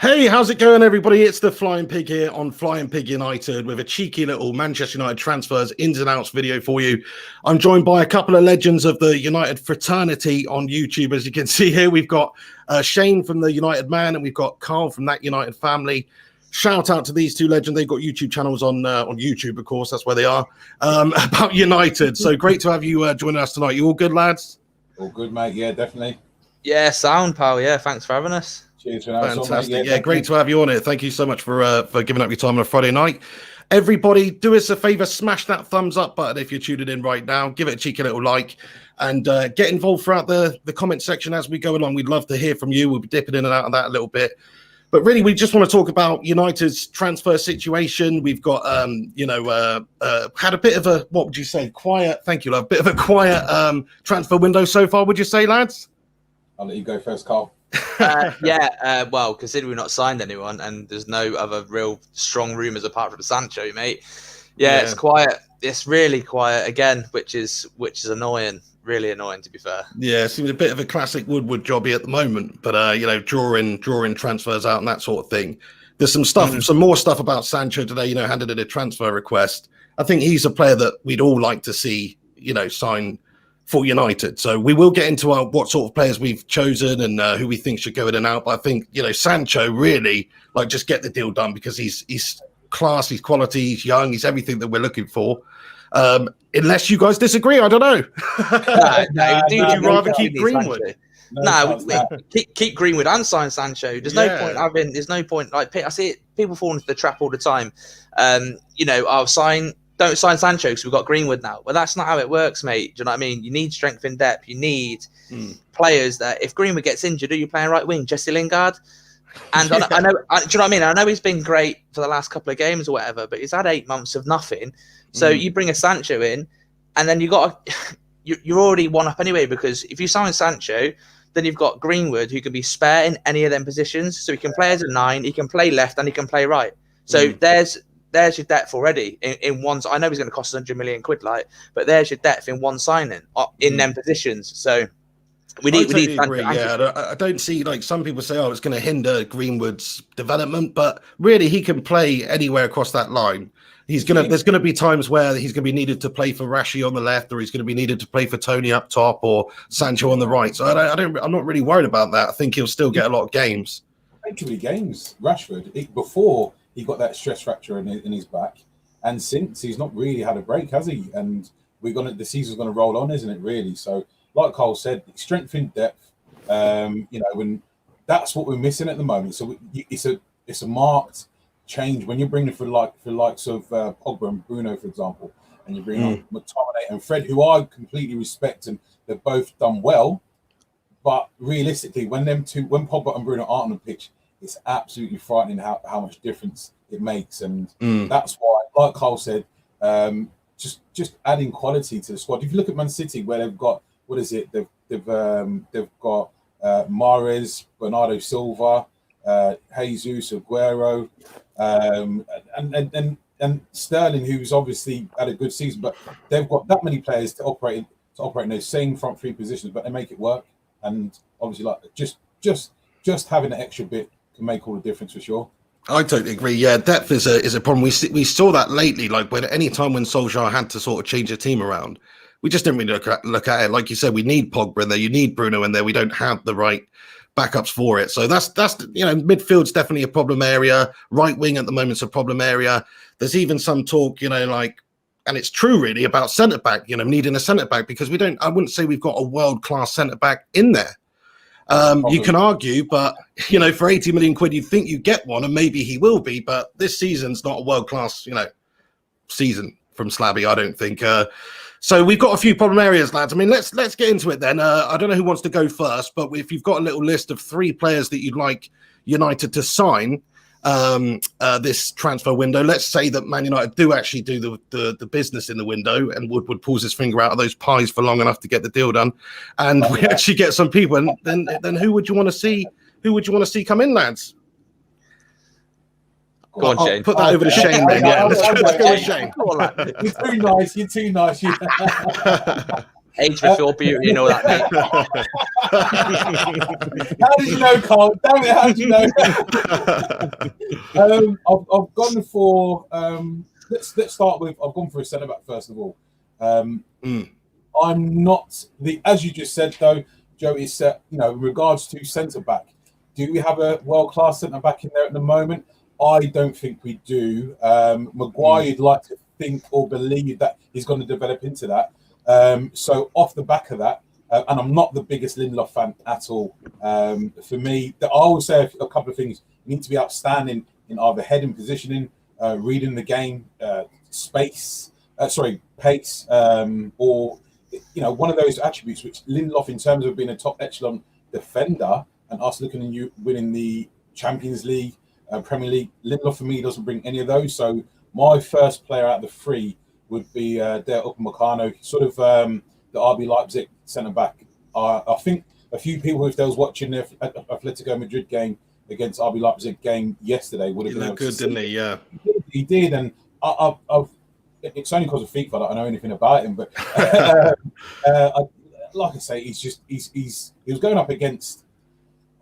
Hey, how's it going, everybody? It's the Flying Pig here on Flying Pig United with a cheeky little Manchester United transfers ins and outs video for you. I'm joined by a couple of legends of the United fraternity on YouTube. As you can see here, we've got Shane from the United Man and we've got Carl from That United Family. Shout out to these two legends. They've got YouTube channels on YouTube, of course. That's where they are, about United. So great to have you joining us tonight. You all good, lads? All good, mate. Yeah, definitely. Yeah, sound, pal. Yeah, thanks for having us. Cheers for fantastic. Yeah, great to have you on it. Thank you so much for giving up your time on a Friday night. Everybody, do us a favor, smash that thumbs up button if you're tuning in right now. Give it a cheeky little like and get involved throughout the comment section as we go along. We'd love to hear from you. We'll be dipping in and out of that a little bit. But really, we just want to talk about United's transfer situation. We've got, had a bit of a, what would you say, quiet, thank you, love, bit of a quiet transfer window so far, would you say, lads? I'll let you go first, Carl. Well, considering we've not signed anyone and there's no other real strong rumours apart from Sancho, mate. Yeah, it's quiet. It's really quiet again, which is annoying. Really annoying, to be fair. Yeah, it seems a bit of a classic Woodward jobby at the moment, but drawing transfers out and that sort of thing. There's some stuff, some more stuff about Sancho today. Handed in a transfer request. I think he's a player that we'd all like to see, sign for United. So we will get into what sort of players we've chosen and who we think should go in and out. But I think Sancho really just get the deal done because he's class, he's quality, he's young, he's everything that we're looking for. Unless you guys disagree, I don't know. Would you rather keep Greenwood? Keep Greenwood and sign Sancho. There's no point there's no point. I see it, people fall into the trap all the time. Don't sign Sancho because we've got Greenwood now. Well, that's not how it works, mate. Do you know what I mean? You need strength in depth. You need players that if Greenwood gets injured, who you playing right wing? Jesse Lingard. And I know, do you know what I mean? I know he's been great for the last couple of games or whatever, but he's had 8 months of nothing. So you bring a Sancho in, and then you're already one up anyway, because if you sign Sancho, then you've got Greenwood who can be spare in any of them positions. So he can play as a 9, he can play left, and he can play right. So there's your depth already in one. I know he's going to cost 100 million quid, but there's your depth in one signing in them positions. So we need. Agree. Yeah, I don't see some people say, it's going to hinder Greenwood's development, but really he can play anywhere across that line. There's going to be times where he's going to be needed to play for Rashi on the left, or he's going to be needed to play for Tony up top, or Sancho on the right. So I'm not really worried about that. I think he'll still get a lot of games. Too games, Rashford. Before he got that stress fracture in his back, and since he's not really had a break, has he? And the season's going to roll on, isn't it? Really. So, like Cole said, strength in depth. When that's what we're missing at the moment. So it's a marked change when you're bringing for likes of Pogba and Bruno, for example, and you bring on McTominay and Fred, who I completely respect, and they've both done well. But realistically, when Pogba and Bruno aren't on the pitch, it's absolutely frightening how much difference it makes, and that's why, like Carl said, just adding quality to the squad. If you look at Man City, where they've got they've got Mahrez, Bernardo Silva, Jesus, Aguero, and Sterling, who's obviously had a good season, but they've got that many players to operate in those same front three positions, but they make it work. And obviously, just having an extra bit can make all the difference for sure. I totally agree. Yeah, depth is a problem. We saw that lately. Any time when Solskjaer had to sort of change the team around, we just didn't really look at it. Like you said, we need Pogba in there. You need Bruno in there. We don't have the right backups for it. So that's midfield's definitely a problem area. Right wing at the moment's a problem area. There's even some talk, and it's true really, about centre back. Needing a centre back because I wouldn't say we've got a world class centre back in there. You can argue, but for 80 million quid, you think you get one, and maybe he will be. But this season's not a world class, season from Slabby, I don't think. So we've got a few problem areas, lads. I mean, let's get into it then. I don't know who wants to go first, but if you've got a little list of 3 players that you'd like United to sign this transfer window, let's say that Man United do actually do the business in the window, and Woodward pulls his finger out of those pies for long enough to get the deal done, and we actually get some people. And then who would you want to see? Who would you want to see come in, lads? Go on, Shane. Put that over to Shane then. Yeah, let's go with Shane. You're too nice. Age before beauty and all that, mate. How did you know, Carl? Damn it, how did you know? I've gone for let's start with, I've gone for a centre back first of all. I'm not as you just said though, Joe, is in regards to centre back, do we have a world class centre back in there at the moment? I don't think we do. Maguire, you'd like to think or believe that he's going to develop into that. So off the back of that, and I'm not the biggest Lindelof fan at all. For me, I always say a couple of things. You need to be outstanding in either heading, positioning, reading the game, pace, or one of those attributes which Lindelof, in terms of being a top echelon defender, and us looking at you winning the Champions League, Premier League, Lindelof for me doesn't bring any of those. So my first player out of the three would be Deadwood Upamecano, sort of the RB Leipzig centre back. I think a few people, if they was watching the Atletico Madrid game against RB Leipzig game yesterday, would have been able good, to see. didn't he? Yeah, he did, and I've it's only because of FIFA that I know anything about him. But like I say, he was going up against,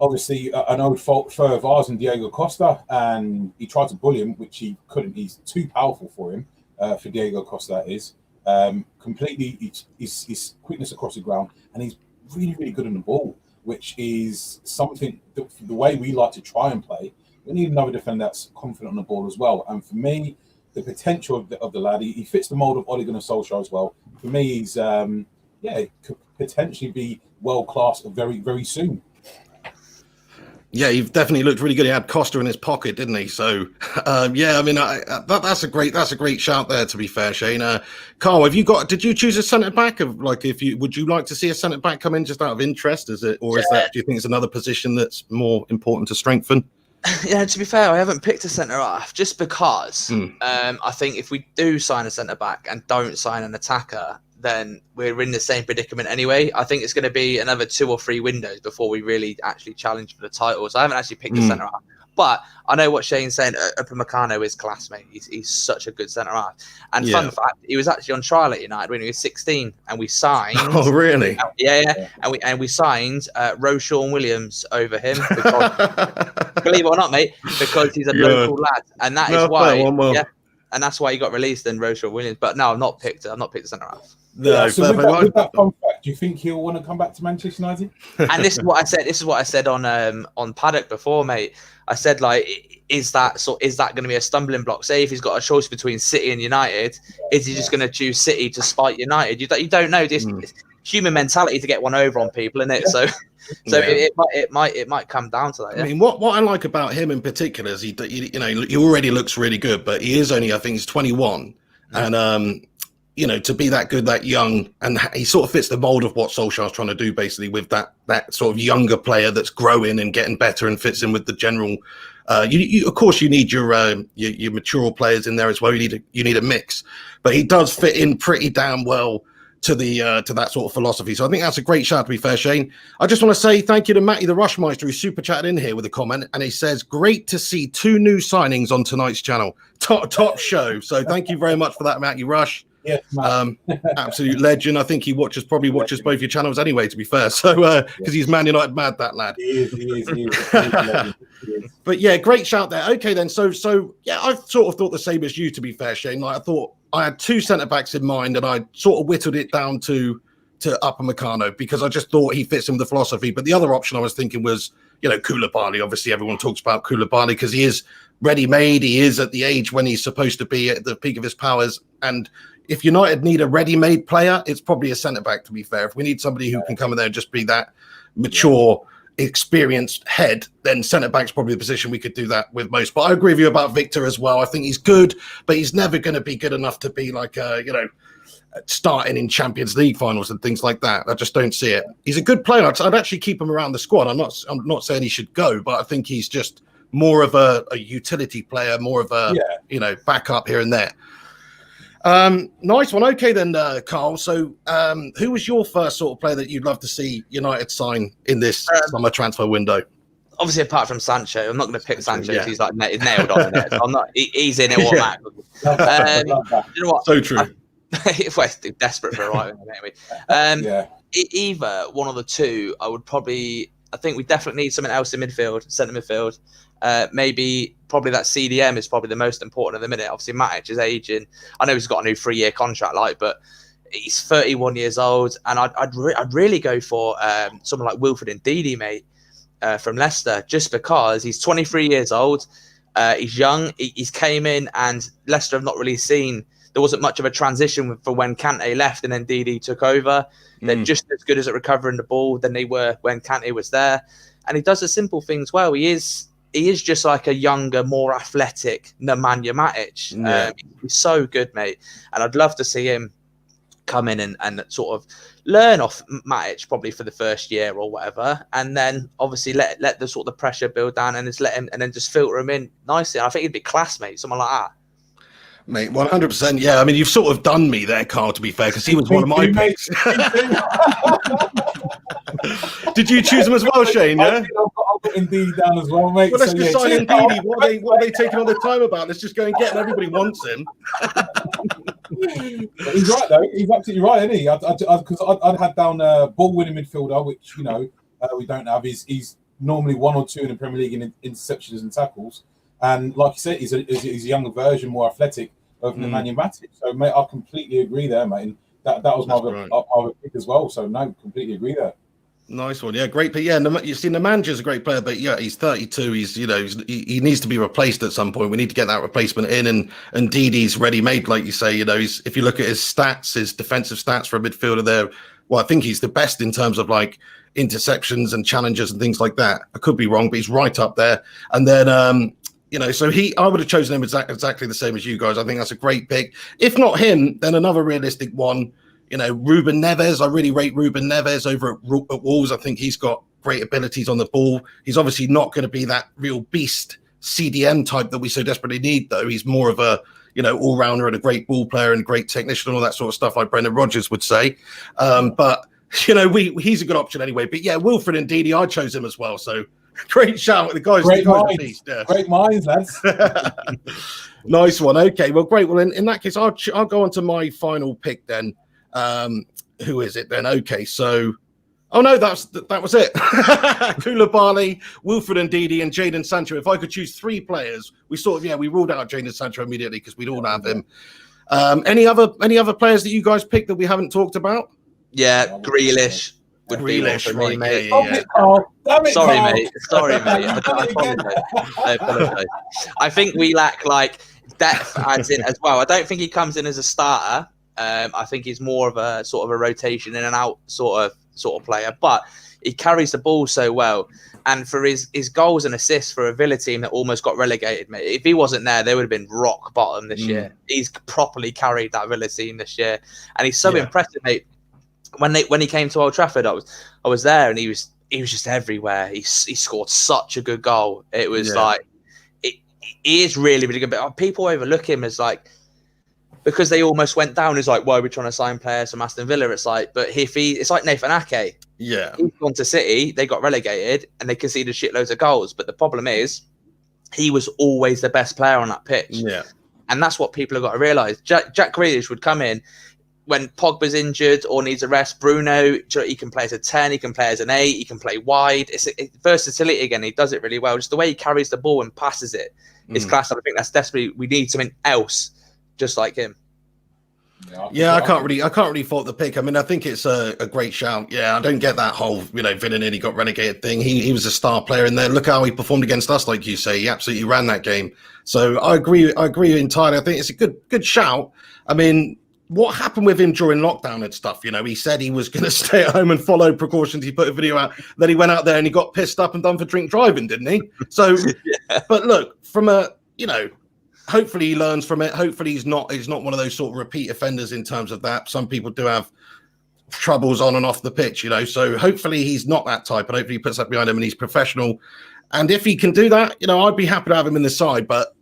obviously, an old foe of ours in Diego Costa, and he tried to bully him, which he couldn't. He's too powerful for him, for Diego Costa, that is. Completely, his quickness across the ground, and he's really, really good on the ball, which is something that, the way we like to try and play, we need another defender that's confident on the ball as well. And for me, the potential of the lad, he fits the mould of Ole Gunnar Solskjaer as well. For me, he's, could potentially be world-class very, very soon. Yeah, he definitely looked really good. He had Costa in his pocket, didn't he? So, that's a great shout there. To be fair, Shane, Carl, did you choose a centre back? Would you like to see a centre back come in just out of interest? Do you think it's another position that's more important to strengthen? Yeah, to be fair, I haven't picked a centre half just because I think if we do sign a centre back and don't sign an attacker, then we're in the same predicament anyway. I think it's going to be another 2 or 3 windows before we really actually challenge for the title. So I haven't actually picked a centre half, but I know what Shane's saying. Upamecano is class, mate. He's such a good centre half. And fun fact, he was actually on trial at United when he was 16, and we signed. Oh, really? Yeah. And we signed Roshawn Williams over him. Because, believe it or not, mate, because he's a local lad, and that is why. And that's why he got released in Roshawn Williams. But no, I've not picked a centre half. No, so with that fun fact, do you think he'll want to come back to Manchester United? And this is what I said. This is what I said on Paddock before, mate. I said, is that going to be a stumbling block? Say if he's got a choice between City and United, is he just going to choose City to spite United? You don't know this. It's human mentality to get one over on people, isn't it? So it might come down to that. Yeah? I mean, what I like about him in particular is he already looks really good, but he is only, I think he's 21, and to be that good, that young, and he sort of fits the mold of what Solskjaer's trying to do, basically, with that sort of younger player that's growing and getting better and fits in with the general. Of course, you need your mature players in there as well. You need a mix, but he does fit in pretty damn well to that sort of philosophy. So I think that's a great shout, to be fair, Shane. I just want to say thank you to Matty the Rushmeister, who super chatted in here with a comment, and he says, great to see 2 new signings on tonight's channel. Top show. So thank you very much for that, Matty Rush. Yeah, absolute legend. I think he probably watches both your channels anyway, to be fair. So because he's Man United mad, that lad. He is. But yeah, great shout there. Okay then, so yeah, I sort of thought the same as you, to be fair, Shane. I thought I had 2 centre backs in mind, and I sort of whittled it down to Upamecano because I just thought he fits in the philosophy. But the other option I was thinking was, Koulibaly. Obviously, everyone talks about Koulibaly because he is ready-made. He is at the age when he's supposed to be at the peak of his powers. And if United need a ready-made player, it's probably a centre-back, to be fair. If we need somebody who can come in there and just be that mature, experienced head, then centre-back's probably the position we could do that with most. But I agree with you about Victor as well. I think he's good, but he's never going to be good enough to be like, starting in Champions League finals and things like that. I just don't see it. He's a good player. I'd actually keep him around the squad. I'm not saying he should go, but I think he's just more of a utility player, more of a, backup here and there. Nice one. Okay then, Carl. So who was your first sort of player that you'd love to see United sign in this summer transfer window? Obviously, apart from Sancho, I'm not going to pick Sancho. Yeah. He's nailed on it. So I'm not. He's in it automatically. You know what? So true. Well, desperate for a right wing, maybe. Yeah. Either one of the two, I think we definitely need something else in midfield, centre midfield. Probably that CDM is probably the most important at the minute. Obviously, Matic is aging. I know he's got a new 3-year contract, but he's 31 years old, and I'd really go for someone like Wilfred Ndidi, mate, from Leicester, just because he's 23 years old. He's young. He's came in, and Leicester have not really seen. There wasn't much of a transition for when Kante left and then Ndidi took over. They're just as good as at recovering the ball than they were when Kante was there, and he does the simple things well. He is just like a younger, more athletic Nemanja Matic. Yeah. He's so good, mate, and I'd love to see him come in and sort of learn off Matic probably for the first year or whatever, and then obviously let the sort of the pressure build down and just let him and then just filter him in nicely. And I think he'd be class, mate, someone like that. Mate, 100%. Yeah, I mean, you've sort of done me there, Carl, to be fair, because he was one of my picks. Did you choose him as well, Shane? Yeah, I've got Ndidi down as well, mate. Well, let's just sign Ndidi. What are they taking all the time about? Let's just go and get him. Everybody wants him. He's right, though. He's absolutely right, isn't he? Because I'd had down a ball-winning midfielder, which, we don't have. He's normally 1 or 2 in the Premier League in interceptions and tackles. And like you said, he's a younger version, more athletic of Nemanja Matic. So, mate, I completely agree there, mate. And that was my pick as well. So, no, completely agree there. Nice one, yeah, great. But yeah, you see, Nemanja's a great player, but yeah, he's 32. He needs to be replaced at some point. We need to get that replacement in, and Didi's ready-made, like you say. If you look at his stats, his defensive stats for a midfielder, there, well, I think he's the best in terms of like interceptions and challenges and things like that. I could be wrong, but he's right up there. And then so I would have chosen him exactly the same as you guys. I think that's a great pick. If not him, then another realistic one. Ruben Neves. I really rate Ruben Neves over at Wolves. I think he's got great abilities on the ball. He's obviously not going to be that real beast CDM type that we so desperately need, though. He's more of a, all-rounder and a great ball player and a great technician and all that sort of stuff, like Brendan Rodgers would say. But, he's a good option anyway. But, yeah, Wilfred Ndidi, I chose him as well. So, great shout. The guy's a beast. Yeah. Great minds, lads. Nice one. Okay, well, great. Well, in that case, I'll go on to my final pick then. Who is it then? Okay, so that was it. Koulibaly, Wilfred Ndidi, and Jadon Sancho. If I could choose 3 players, we ruled out Jadon Sancho immediately because we'd all have him. Any other players that you guys picked that we haven't talked about? Yeah, Grealish would be one for me, mate. Sorry, mate. I apologize. I think we lack depth adds in as well. I don't think he comes in as a starter. I think he's more of a sort of a rotation in and out sort of player, but he carries the ball so well. And for his goals and assists for a Villa team that almost got relegated, mate, if he wasn't there, they would have been rock bottom this year. He's properly carried that Villa team this year, and he's so impressive, mate. When he came to Old Trafford, I was there, and he was just everywhere. He scored such a good goal. It was he is really, really good. But people overlook him as because they almost went down. It's why are we trying to sign players from Aston Villa? It's it's like Nathan Ake. Yeah. He's gone to City, they got relegated, and they conceded shitloads of goals. But the problem is, he was always the best player on that pitch. Yeah. And that's what people have got to realise. Jack Grealish would come in when Pogba's injured or needs a rest. Bruno, he can play as a 10, he can play as an 8, he can play wide. It's versatility again. He does it really well. Just the way he carries the ball and passes it is class. I think that's desperately, we need something else just like him. Yeah, I can't really fault the pick. I mean, I think it's a great shout. Yeah, I don't get that whole, Villa nearly got relegated thing. He was a star player in there. Look how he performed against us, like you say. He absolutely ran that game. So I agree entirely. I think it's a good shout. I mean, what happened with him during lockdown and stuff? He said he was going to stay at home and follow precautions. He put a video out. Then he went out there and he got pissed up and done for drink driving, didn't he? So, But look, from hopefully he learns from it. Hopefully he's not one of those sort of repeat offenders in terms of that. Some people do have troubles on and off the pitch, So hopefully he's not that type, and hopefully he puts that behind him and he's professional. And if he can do that, I'd be happy to have him in the side. But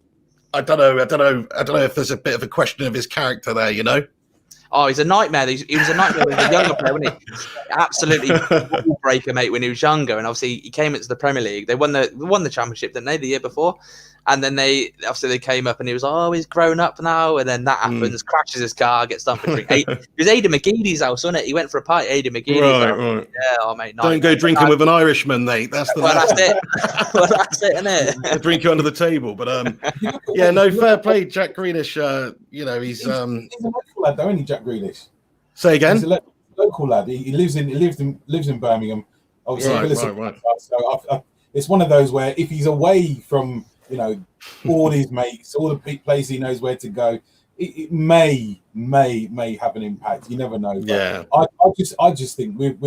I don't know if there's a bit of a question of his character there, Oh, he's a nightmare. He was a nightmare when he was a younger player, wasn't he? Absolutely ball breaker, mate, when he was younger. And obviously he came into the Premier League. They won the championship, didn't they, the year before? And then they came up and he was like, oh, he's grown up now. And then that happens, crashes his car, gets done for drink. It was Aidan McGeady's house, wasn't it? He went for a party at Aidan McGeady's house. Right. Yeah, oh mate, don't go drinking with an Irishman, mate. That's the that's it. Well, that's it, isn't it? Drink you under the table, but yeah, no, fair play, Jack Grealish. He's a local lad, though, isn't he, Jack Grealish? Say again. He's a local lad. He lives in Birmingham. Obviously, right. So it's one of those where if he's away from all his mates, all the big places he knows where to go, it may have an impact. You never know. But yeah. I just think with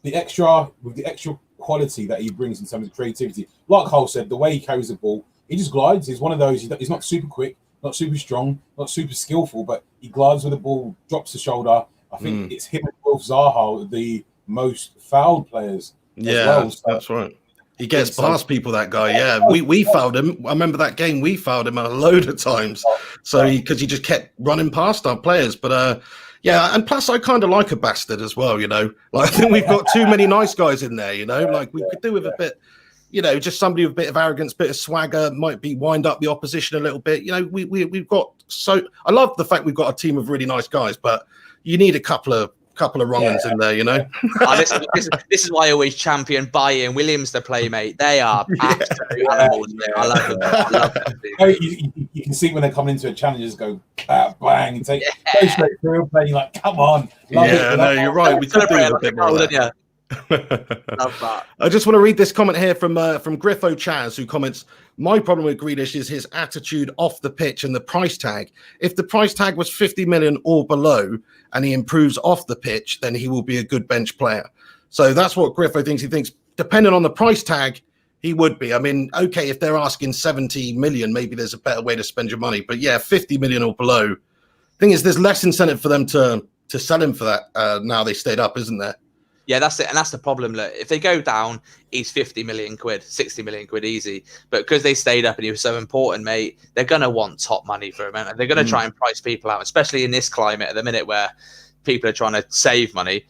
the extra quality that he brings in terms of creativity, like Hull said, the way he carries the ball, he just glides. He's one of those. He's not super quick, not super strong, not super skillful, but he glides with the ball, drops the shoulder. I think it's him and Wolf Zaha, the most fouled players. Yeah, as well. So, that's right. He gets past people, that guy. Yeah, we fouled him. I remember that game. We fouled him a load of times. So because he just kept running past our players. But yeah, and plus I kind of like a bastard as well. Like I think we've got too many nice guys in there. Like we could do with a bit. Just somebody with a bit of arrogance, bit of swagger, might be wind up the opposition a little bit. We've got so. I love the fact we've got a team of really nice guys, but you need a couple of wrong uns in there, this is why I always champion Bayern Williams to play, mate. They are absolute animals, mate. I love them. You can see when they're coming into a challenge, just go bang, and go straight through, playing like, come on. You're right. We could do a bit more of that. Love that. I just want to read this comment here from Griffo Chaz, who comments, my problem with Grealish is his attitude off the pitch and the price tag. If the price tag was 50 million or below and he improves off the pitch, then he will be a good bench player. So that's what Griffo thinks. He thinks depending on the price tag, he would be. I mean, okay, if they're asking 70 million, maybe there's a better way to spend your money. But yeah, 50 million or below. Thing is, there's less incentive for them to sell him for that now they stayed up, isn't there? Yeah, that's it. And that's the problem. Look, if they go down, he's 50 million quid, 60 million quid easy. But because they stayed up and he was so important, mate, they're going to want top money for him. And they're going to try and price people out, especially in this climate at the minute where people are trying to save money.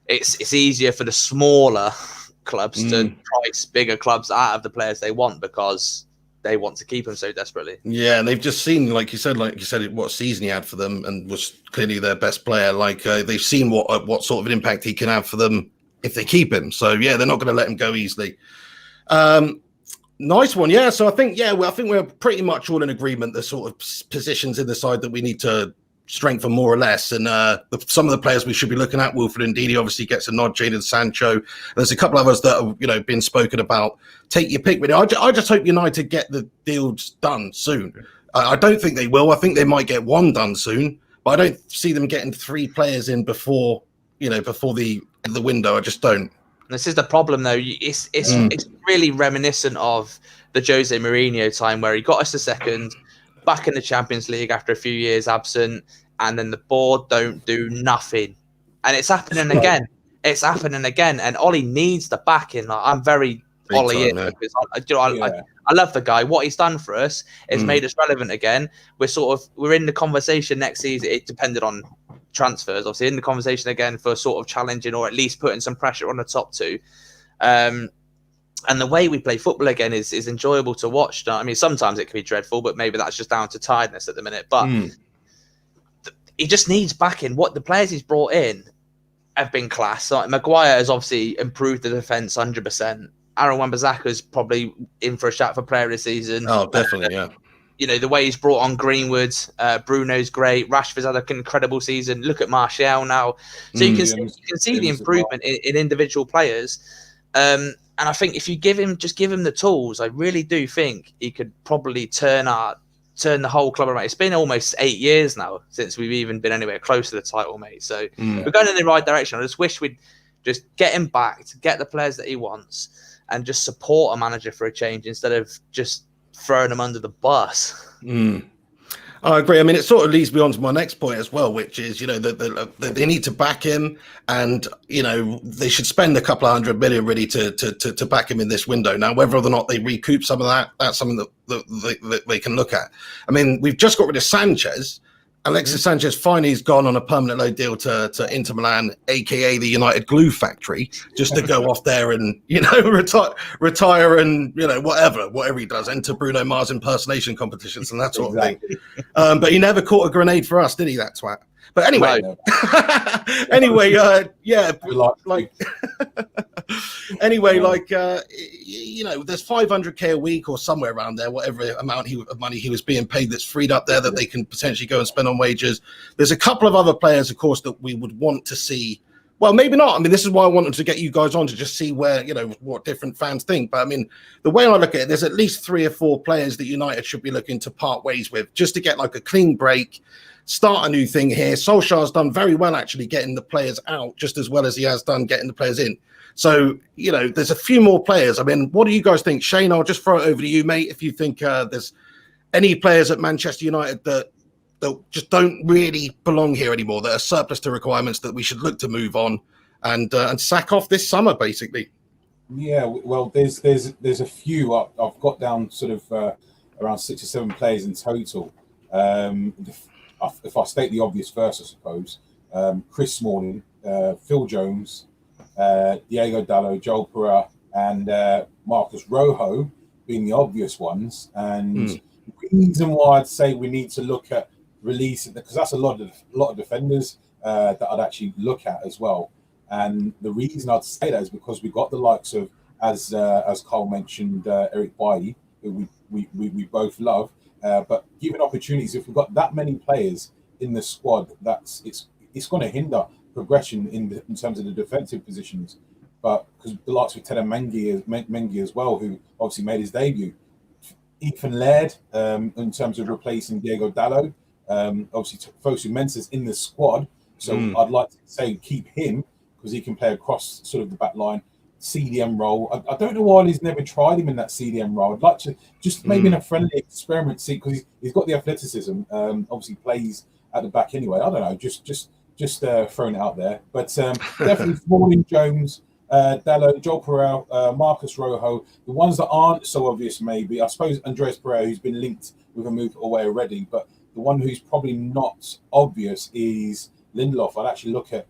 It's easier for the smaller clubs to price bigger clubs out of the players they want because they want to keep him so desperately. Yeah, and they've just seen, like you said, what season he had for them and was clearly their best player. They've seen what sort of an impact he can have for them if they keep him. So yeah, they're not going to let him go easily. Nice one, yeah. So I think we're pretty much all in agreement. The sort of positions in the side that we need to strengthen more or less, and some of the players we should be looking at. Wilfred Ndidi obviously gets a nod. Jadon Sancho. There's a couple of others that are been spoken about. Take your pick. Really, I just hope United get the deals done soon. I don't think they will. I think they might get one done soon, but I don't see them getting 3 players in before the window. I just don't. This is the problem, though. It's really reminiscent of the Jose Mourinho time where he got us the second. Back in the Champions League after a few years absent, and then the board don't do nothing, and it's happening again. It's happening again, and Ollie needs the backing. I'm very Ollie in because I love the guy. What he's done for us has made us relevant again. We're in the conversation next season. It depended on transfers, obviously, in the conversation again for sort of challenging or at least putting some pressure on the top 2. And the way we play football again is enjoyable to watch. I mean, sometimes it can be dreadful, but maybe that's just down to tiredness at the minute. But he just needs backing. What the players he's brought in have been class. Like Maguire has obviously improved the defence 100%. Aaron Wan-Bissaka's probably in for a shout for player of the season. Oh, definitely, yeah. The way he's brought on Greenwood, Bruno's great. Rashford's had an incredible season. Look at Martial now. So you can see the improvement in individual players. And I think if you give him the tools, I really do think he could probably turn the whole club around. It's been almost 8 years now since we've even been anywhere close to the title, mate. So we're going in the right direction. I just wish we'd just get him back to get the players that he wants and just support a manager for a change instead of just throwing him under the bus. I agree. I mean, it sort of leads me on to my next point as well, which is, they need to back him, and they should spend a couple of 100 million really to back him in this window. Now, whether or not they recoup some of that, that's something that they can look at. I mean, we've just got rid of Sanchez, Alexis Sanchez finally has gone on a permanent loan deal to Inter Milan, aka the United Glue Factory, just to go off there and retire and whatever he does, enter Bruno Mars impersonation competitions and that sort of thing. But he never caught a grenade for us, did he? That twat. But anyway, there's 500k a week or somewhere around there, whatever amount of money he was being paid that's freed up there that they can potentially go and spend on wages. There's a couple of other players, of course, that we would want to see. Well, maybe not. I mean, this is why I wanted to get you guys on to just see where, what different fans think. But I mean, the way I look at it, there's at least 3 or 4 players that United should be looking to part ways with just to get like a clean break, start a new thing here. Solskjaer's done very well actually getting the players out just as well as he has done getting the players in. So, there's a few more players. I mean, what do you guys think? Shane, I'll just throw it over to you, mate, if you think there's any players at Manchester United that just don't really belong here anymore, that are surplus to requirements that we should look to move on and sack off this summer, basically. Yeah, well, there's a few. I've got down sort of around 6 or 7 players in total. If I state the obvious first, I suppose, Chris Smalling, Phil Jones, Diego Dalot, Joel Pereira, and Marcus Rojo being the obvious ones. And the reason why I'd say we need to look at releasing, because that's a lot of defenders that I'd actually look at as well. And the reason I'd say that is because we got the likes of, as Carl mentioned, Eric Bailly, who we both love. But given opportunities, if we've got that many players in the squad, it's going to hinder progression in terms of the defensive positions. But because the likes of Ted Mengi as well, who obviously made his debut, Ethan Laird in terms of replacing Diego Dalot, obviously Fosu Mensah's in the squad, so I'd like to say keep him because he can play across sort of the back line. CDM role. I don't know why he's never tried him in that CDM role. I'd like to just maybe in a friendly experiment see, because he's got the athleticism. Obviously plays at the back anyway. I don't know. Just throwing it out there. But definitely Smalling, Jones, Dalot, Joel Pereira, Marcus Rojo. The ones that aren't so obvious, maybe I suppose Andreas Pereira, who's been linked with a move away already. But the one who's probably not obvious is Lindelof. I'd actually look at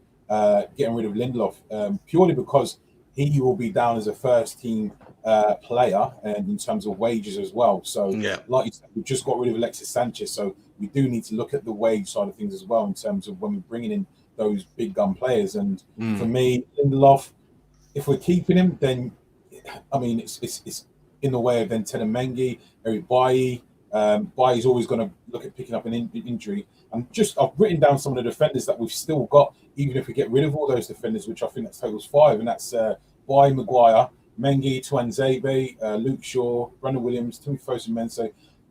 getting rid of Lindelof purely because he will be down as a first-team player, and in terms of wages as well. So, like you said, we just got rid of Alexis Sanchez, so we do need to look at the wage side of things as well in terms of when we're bringing in those big gun players. And for me, Lindelof, if we're keeping him, then I mean it's in the way of then Ted Mengi, Eric Bailly. Bailly's always going to look at picking up an injury. I've written down some of the defenders that we've still got, even if we get rid of all those defenders, which I think that totals 5, and that's Bailly, Maguire, Mengi, Tuanzebe, Luke Shaw, Brandon Williams, Timothy Fosu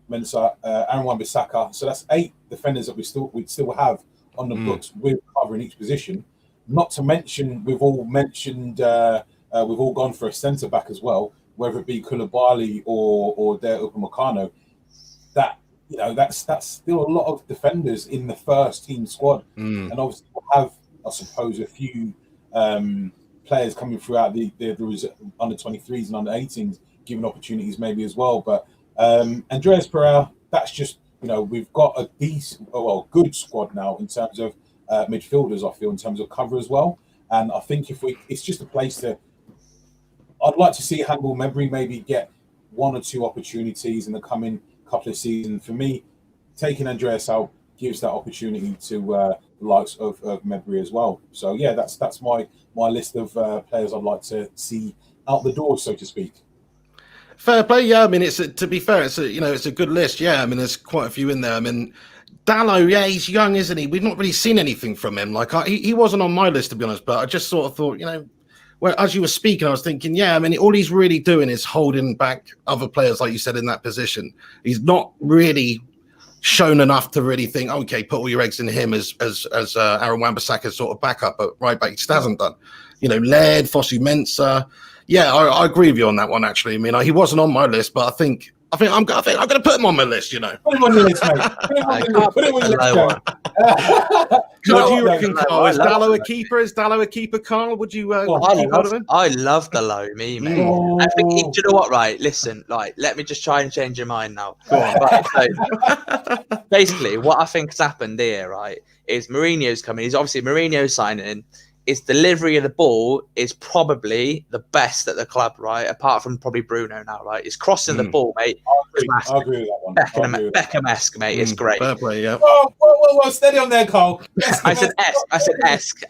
Mensah, Aaron Wan-Bissaka. So that's 8 defenders that we'd still have on the books with cover in each position. Not to mention, we've all gone for a centre back as well, whether it be Koulibaly or Dare Upamecano. That's still a lot of defenders in the first team squad, and obviously we'll have, I suppose, a few players coming throughout the under 23s and under 18s, given opportunities maybe as well. But Andreas Pereira, that's just we've got a good squad now in terms of midfielders. I feel in terms of cover as well, and I think it's just a place to. I'd like to see Handball Mebry maybe get 1 or 2 opportunities in the coming couple of seasons. For me, taking Andreas out gives that opportunity to the likes of Mebry as well. So yeah, that's my list of players I'd like to see out the door, so to speak. Fair play, yeah. I mean, to be fair, it's a good list. Yeah, I mean, there's quite a few in there. I mean, Dalot, yeah, he's young, isn't he? We've not really seen anything from him. Like he wasn't on my list, to be honest. But I just sort of thought, well, as you were speaking, I was thinking, yeah, I mean, all he's really doing is holding back other players, like you said, in that position. He's not really shown enough to really think, okay, put all your eggs in him as Aaron Wan-Bissaka's sort of backup at right back. He just hasn't done. Laird, Fosu Mensah. Yeah, I agree with you on that one, actually. I mean, he wasn't on my list, but I think I think I'm going to put him on my list. You know, Put him on your list, mate. Put him on your list, Joe. What do you reckon, Carl? Is Dallow a keeper? Is Dallow a keeper, Carl? Would you keep hold of him? I love Dallow, mate. I think, do you know what, right? Listen, let me just try and change your mind now. Go on. Right, so, basically, what I think has happened here, right, is Mourinho's coming. He's obviously Mourinho signing. His delivery of the ball is probably the best at the club, right? Apart from probably Bruno now, right? He's crossing the ball, mate. I agree with that one. Beckham-esque, mate. It's great. Fair play, yeah. Well, steady on there, Carl. I said Beckham-esque.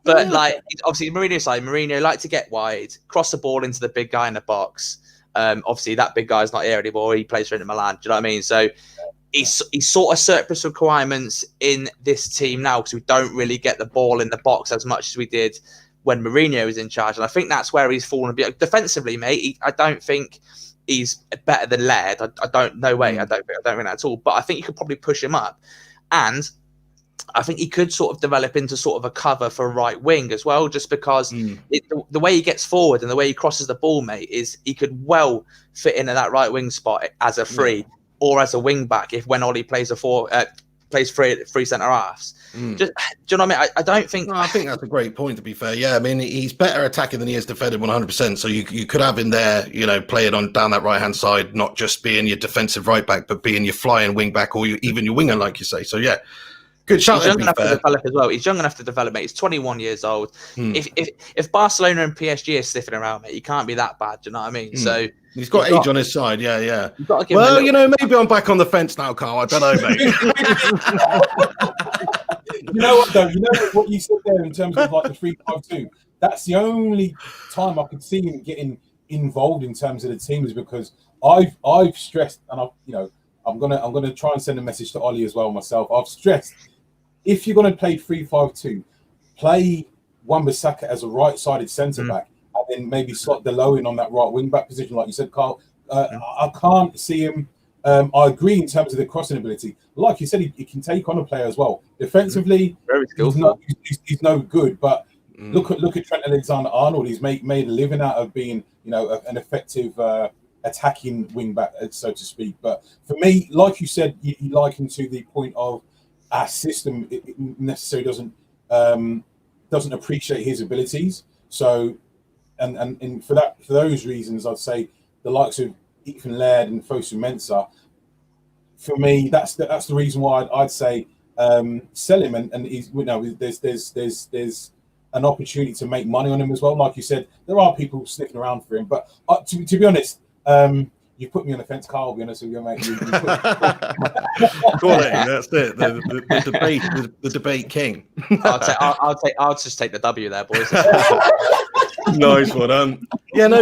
But obviously Mourinho like to get wide, cross the ball into the big guy in the box. Obviously that big guy's not here anymore. He plays for Inter Milan. Do you know what I mean? So he's sort of surplus requirements in this team now because we don't really get the ball in the box as much as we did when Mourinho was in charge. And I think that's where he's fallen a bit. Defensively, mate, I don't think he's better than Laird. I don't, no way. I don't think that at all. But I think you could probably push him up. And I think he could sort of develop into sort of a cover for right wing as well, just because the way he gets forward and the way he crosses the ball, mate, is he could well fit into that right wing spot as a free or as a wing back if when Ollie plays three centre halves. Just, do you know what I mean? I don't think. No, I think that's a great point. To be fair, yeah, I mean he's better attacking than he is defending 100%. So you could have him there, playing on down that right hand side, not just being your defensive right back, but being your flying wing back or even your winger, like you say. So yeah. Good shot. He's young enough to develop as well. He's young enough to develop, mate. He's 21 years old. If Barcelona and PSG are sniffing around, mate, he can't be that bad. Do you know what I mean? So he's got age on his side. Yeah. Well, maybe I'm back on the fence now, Carl. I don't know, mate. You know what, though? You know what you said there in terms of the 3-5-2. That's the only time I could see him getting involved in terms of the team is because I've stressed, and I'm gonna try and send a message to Ollie as well myself. I've stressed, if you're going to play 3-5-2, play Wan-Bissaka as a right-sided centre-back and then maybe slot Dalot in on that right wing-back position, like you said, Carl. I can't see him. I agree in terms of the crossing ability. Like you said, he can take on a player as well. Defensively, very skillful. He's no good, but look at Trent Alexander-Arnold. He's made a living out of being, an effective attacking wing-back, so to speak. But for me, like you said, you liken to the point of our system, it necessarily doesn't appreciate his abilities. So, and for those reasons, I'd say the likes of Ethan Laird and Fosu Mensah, for me, that's the reason why I'd say sell him, and he's, there's an opportunity to make money on him as well. Like you said, there are people sniffing around for him, but to be honest. You put me on the fence, Carl. I'll be honest with you, mate. That's it. The debate king. I'll just take the W there, boys. Nice one.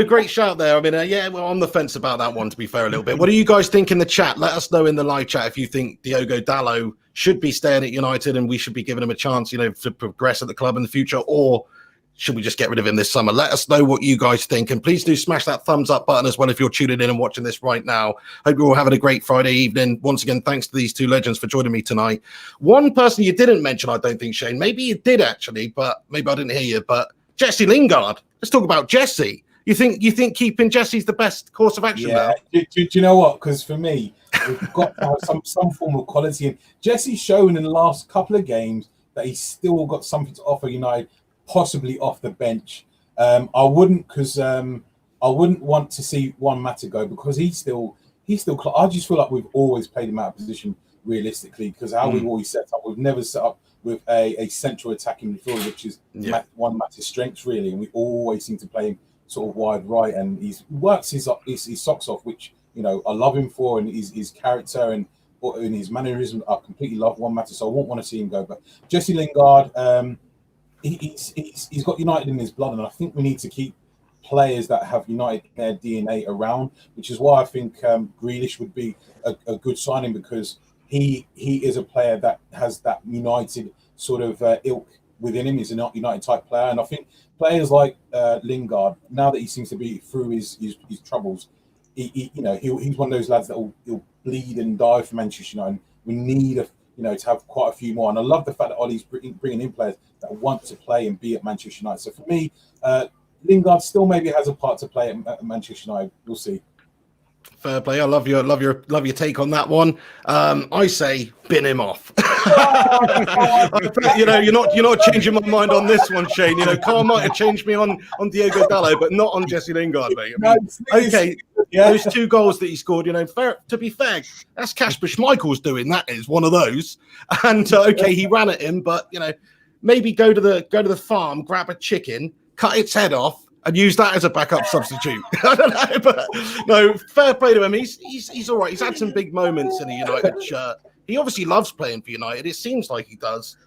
Great shout there. I mean, we're on the fence about that one. To be fair, a little bit. What do you guys think in the chat? Let us know in the live chat if you think Diogo Dalot should be staying at United and we should be giving him a chance, to progress at the club in the future, or should we just get rid of him this summer? Let us know what you guys think. And please do smash that thumbs up button as well if you're tuning in and watching this right now. Hope you're all having a great Friday evening. Once again, thanks to these two legends for joining me tonight. One person you didn't mention, I don't think, Shane. Maybe you did, actually, but maybe I didn't hear you. But Jesse Lingard. Let's talk about Jesse. You think keeping Jesse's the best course of action now? Do you know what? Because for me, we've got to have some form of quality. And Jesse's shown in the last couple of games that he's still got something to offer United, possibly off the bench. I wouldn't want to see Juan Mata go because he's still. I just feel like we've always played him out of position realistically because how we've always set up. We've never set up with a central attacking midfielder, which is Juan Mata's strengths really, and we always seem to play him sort of wide right, and he works his socks off, which I love him for, and his character and his mannerism. I completely love Juan Mata, so I won't want to see him go. But Jesse Lingard. He's got United in his blood, and I think we need to keep players that have United in their DNA around, which is why I think Grealish would be a good signing because he is a player that has that United sort of ilk within him. He's a United type player, and I think players like Lingard, now that he seems to be through his troubles, he's one of those lads that he'll bleed and die for Manchester United. And we need to have quite a few more, and I love the fact that Ollie's bringing in players that want to play and be at Manchester United. So for me, Lingard still maybe has a part to play at Manchester United. We'll see. Fair play. I love your take on that one. I say bin him off. You know, you're not changing my mind on this one, Shane. You know, Carl might have changed me on Diogo Dalot, but not on Jesse Lingard, mate. I mean, okay, those 2 goals that he scored, you know, to be fair, that's Kasper Schmeichel's doing. That is one of those. And okay, he ran at him, but you know, maybe go to the farm, grab a chicken, cut its head off, and use that as a backup substitute. I don't know, but no, fair play to him. He's all right. He's had some big moments in a United shirt. He obviously loves playing for United. It seems like he does.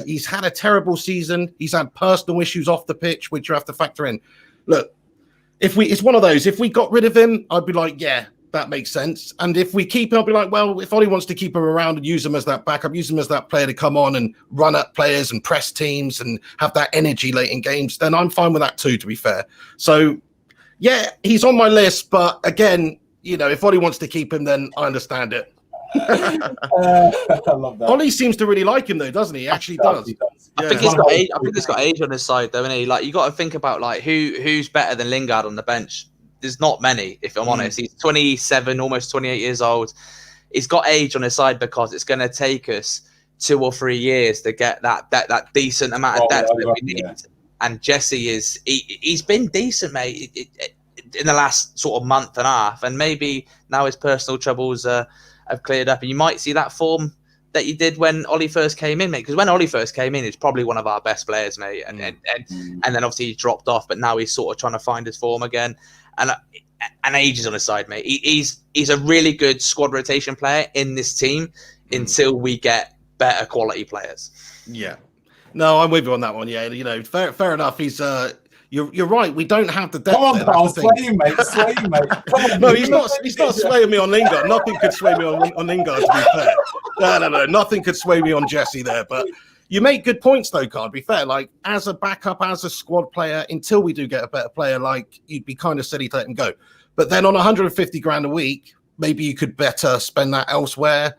He's had a terrible season. He's had personal issues off the pitch, which you have to factor in. Look, it's one of those. If we got rid of him, I'd be like, yeah, that makes sense. And if we keep him, I'll be like, well, if Ollie wants to keep him around and use him as that backup, use him as that player to come on and run at players and press teams and have that energy late in games, then I'm fine with that too, to be fair. So, yeah, he's on my list. But again, you know, if Ollie wants to keep him, then I understand it. I love that. Ollie seems to really like him, though, doesn't he? He actually does. I think he's got age. I think he's got age on his side, though, isn't he? Like, you got to think about like who's better than Lingard on the bench. There's not many, if I'm honest. He's 27, almost 28 years old. He's got age on his side because it's going to take us 2 or 3 years to get that decent amount of depth that we need. Yeah. And Jesse he's been decent, mate, in the last sort of month and a half. And maybe now his personal troubles have cleared up. And you might see that form that you did when Ollie first came in, mate. Because when Ollie first came in, he's probably one of our best players, mate. And then obviously he dropped off, but now he's sort of trying to find his form again. And age is on his side, mate. He's a really good squad rotation player in this team until we get better quality players. Yeah, no, I'm with you on that one. Yeah, you know, fair enough. He's you're right. We don't have the depth. Come on, Carl, sway you, mate. Come on, no, he's not swaying me on Lingard. Nothing could sway me on Lingard. To be fair, no, nothing could sway me on Jesse there. But you make good points, though, Carl. To be fair, like as a backup, as a squad player, until we do get a better player, like you'd be kind of silly to let him go. But then on 150 grand a week, maybe you could better spend that elsewhere.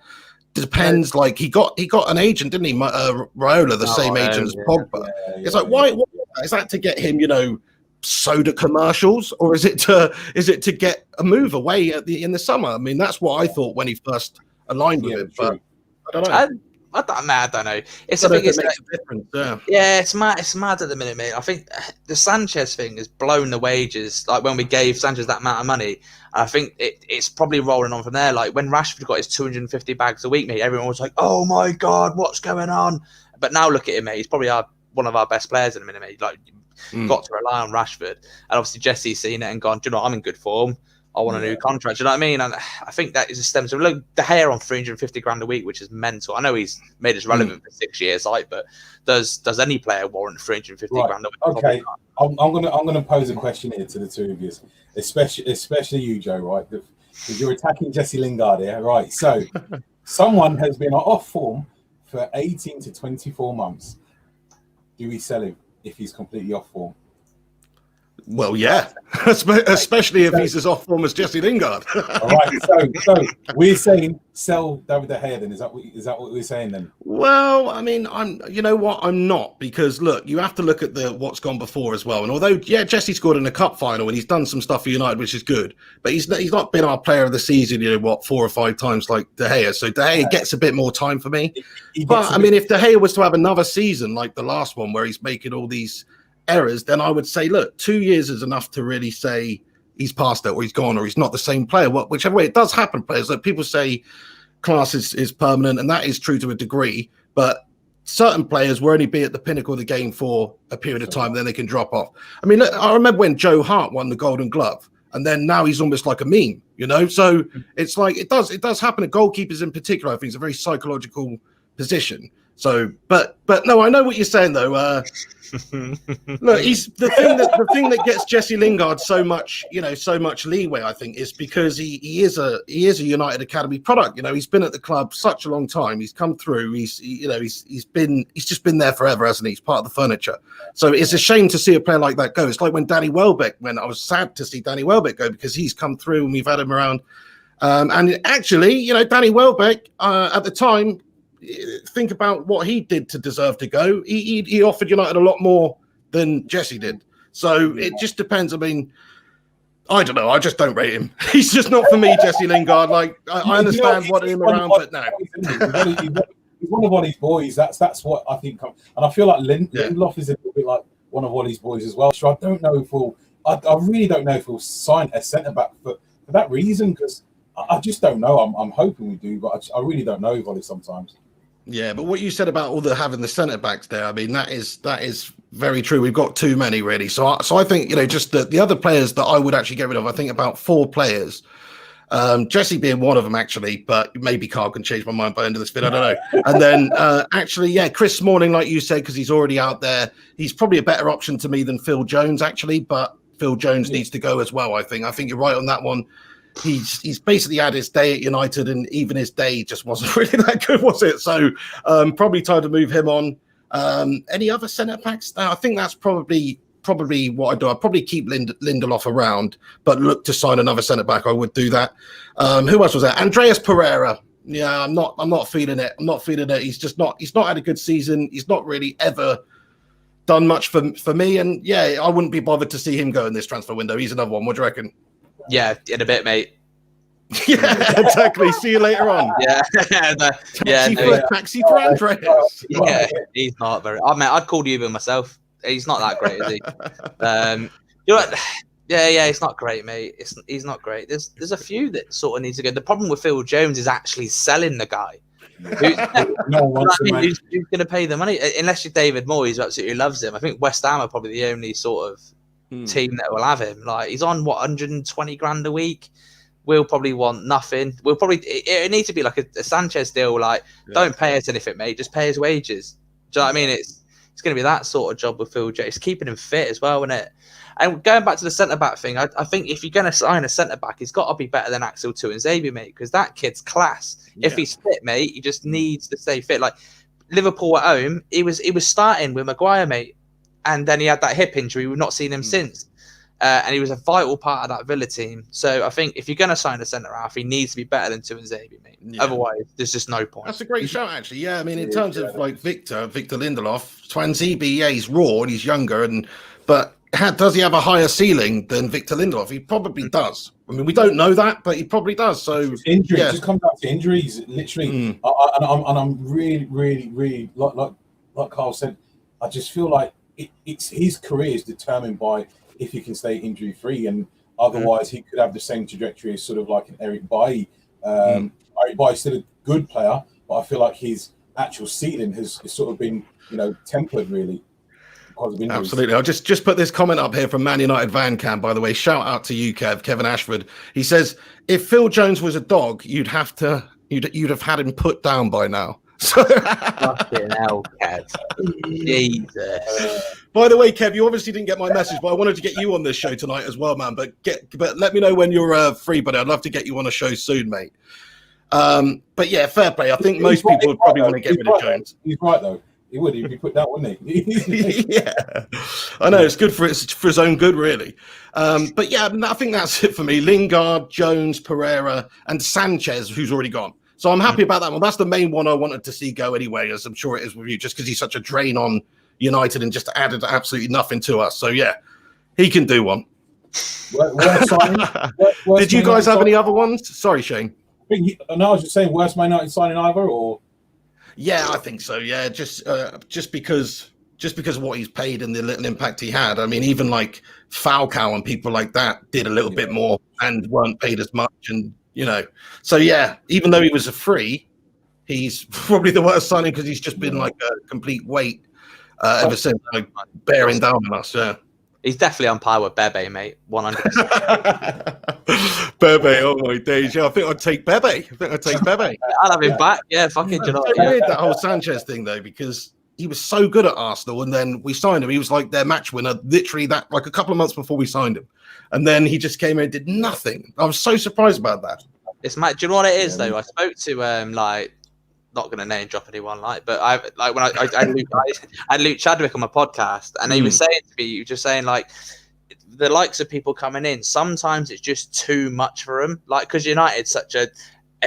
Depends. Like he got an agent, didn't he? Raiola, the same agent as Pogba. It's like why is that to get him? You know, soda commercials, or is it to get a move away in the summer? I mean, that's what I thought when he first aligned with him. But I don't know. I don't know. It's different. Yeah, it's mad at the minute, mate. I think the Sanchez thing has blown the wages. Like when we gave Sanchez that amount of money, I think it's probably rolling on from there. Like when Rashford got his 250 bags a week, mate, everyone was like, "Oh my god, what's going on?" But now look at him, mate. He's probably one of our best players in a minute, mate. Like got to rely on Rashford, and obviously Jesse's seen it and gone, "Do you know, I'm in good form. I want a new contract." Do you know what I mean? And I think that is a stem. So look, De Gea on 350 grand a week, which is mental. I know he's made us relevant for 6 years, like, but does any player warrant 350 grand a week? Okay, I'm gonna pose a question here to the two of you, especially you, Joe. Right, because you're attacking Jesse Lingard here, right? So someone has been off form for 18 to 24 months. Do we sell him if he's completely off form? Well, yeah, especially if he's as off form as Jesse Lingard. All right, so we're saying sell David De Gea then. Is that what we're saying then? Well, I mean, you know what? I'm not, because look, you have to look at what's gone before as well. And although, yeah, Jesse scored in a cup final and he's done some stuff for United, which is good, but he's not been our player of the season, 4 or 5 times like De Gea. So De Gea gets a bit more time for me. But I mean, if De Gea was to have another season like the last one where he's making all these errors, then I would say, look, 2 years is enough to really say he's past it or he's gone or he's not the same player. Whichever way, it does happen, players. Like people say class is permanent, and that is true to a degree, but certain players will only be at the pinnacle of the game for a period of time, then they can drop off. I mean, look, I remember when Joe Hart won the Golden Glove, and then now he's almost like a meme, so it's like it does happen to goalkeepers in particular. I think it's a very psychological position. So, but no, I know what you're saying though. Look, he's the thing that gets Jesse Lingard so much leeway, I think, is because he is a United Academy product. He's been at the club such a long time. He's come through. He's just been there forever, hasn't he? He's part of the furniture. So it's a shame to see a player like that go. It's like when Danny Welbeck went. I was sad to see Danny Welbeck go because he's come through and we've had him around. And actually, Danny Welbeck at the time. Think about what he did to deserve to go. He offered United a lot more than Jesse did. So it just depends. I mean, I don't know. I just don't rate him. He's just not for me, Jesse Lingard. Like I understand what him around, but no. He's one of Ollie's boys. That's what I think. And I feel like Lindelof is a little bit like one of Ollie's boys as well. So I don't know if I really don't know if we'll sign a centre back for that reason, because I just don't know. I'm hoping we do, but I really don't know, Ollie, sometimes. Yeah, but what you said about having the centre backs there, I mean, that is very true. We've got too many, really. So I think, just the other players that I would actually get rid of, I think about 4 players. Jesse being one of them, actually, but maybe Carl can change my mind by the end of this video. I don't know. And then, Chris Smalling, like you said, because he's already out there, he's probably a better option to me than Phil Jones, actually. But Phil Jones needs to go as well, I think. I think you're right on that one. He's basically had his day at United, and even his day just wasn't really that good, was it? So probably time to move him on. Any other centre backs? I think that's probably what I do. I'd probably keep Lindelof around, but look to sign another centre back. I would do that. Who else was there? Andreas Pereira. Yeah, I'm not feeling it. I'm not feeling it. He's not had a good season. He's not really ever done much for me. And yeah, I wouldn't be bothered to see him go in this transfer window. He's another one. What do you reckon? Yeah, in a bit, mate. Yeah, exactly. See you later on. Yeah, taxi for Andreas. Yeah, he's not very. I mean, I'd call Uber myself. He's not that great, is he? Yeah, he's not great, mate. He's not great. There's a few that sort of need to go. The problem with Phil Jones is actually selling the guy. Who's going to pay the money? Unless you're David Moyes, who absolutely loves him. I think West Ham are probably the only sort of team that will have him. Like, he's on 120 grand a week. We'll probably want nothing. It needs to be like a Sanchez deal. Like, don't pay us anything, mate. Just pay his wages. Do you know what I mean? It's going to be that sort of job with Phil Jones. It's keeping him fit as well, isn't it? And going back to the centre back thing, I think if you're going to sign a centre back, he's got to be better than Axel Tuanzebe, mate, because that kid's class. Yeah. If he's fit, mate, he just needs to stay fit. Like Liverpool at home, he was starting with Maguire, mate, and then he had that hip injury. We've not seen him since. And he was a vital part of that Villa team. So I think if you're going to sign a centre-half, he needs to be better than Tuanzebe, mate. Yeah. Otherwise, there's just no point. That's a great shout, actually. Yeah, I mean, in terms of like Victor Lindelof, Tuanzebe, yeah, he's raw and he's younger, but does he have a higher ceiling than Victor Lindelof? He probably does. I mean, we don't know that, but he probably does. So injuries, just comes back to injuries, literally. I'm really, really, really like Carl said. I just feel like it's his career is determined by if he can stay injury free, and otherwise he could have the same trajectory as sort of like an Eric Bailly. Eric Bailly's still a good player, but I feel like his actual ceiling has sort of been, tempered really. Absolutely. I'll just put this comment up here from Man United Van Cam, by the way. Shout out to you, Kevin Ashford. He says, if Phil Jones was a dog, you'd have had him put down by now. So fucking hell, Kev. Jesus. By the way, Kev, you obviously didn't get my message, but I wanted to get you on this show tonight as well, man. But let me know when you're free, buddy. I'd love to get you on a show soon, mate. But yeah, fair play. I think most people would probably want to get rid of Jones. He's right though. He would. He'd be put down, wouldn't he? Yeah, I know. It's good for his own good, really. But yeah, I think that's it for me. Lingard, Jones, Pereira, and Sanchez, who's already gone. So I'm happy about that one. That's the main one I wanted to see go anyway, as I'm sure it is with you, just because he's such a drain on United and just added absolutely nothing to us. So yeah, he can do one. Did you guys have any other ones? Sorry, Shane. I was just saying, worst Man United signing either, or? Yeah, I think so. Yeah, just because of what he's paid and the little impact he had. I mean, even like Falcao and people like that did a little bit more and weren't paid as much, and So yeah, even though he was a free, he's probably the worst signing because he's just been like a complete weight ever since, like bearing down on us. Yeah. He's definitely on par with Bebe, mate. 100%. Bebe, oh my days. Yeah, I think I'd take Bebe. I'll have him back. Yeah, fucking. It's so weird, that whole Sanchez thing, though, because he was so good at Arsenal, and then we signed him. He was like their match winner, literally that like a couple of months before we signed him. And then he just came in and did nothing. I was so surprised about that. It's mad. Do you know what it is, though? I spoke to not going to name drop anyone, but I had Luke Chadwick on my podcast, and he was saying to me, he was just saying like the likes of people coming in, sometimes it's just too much for them, like because United's such a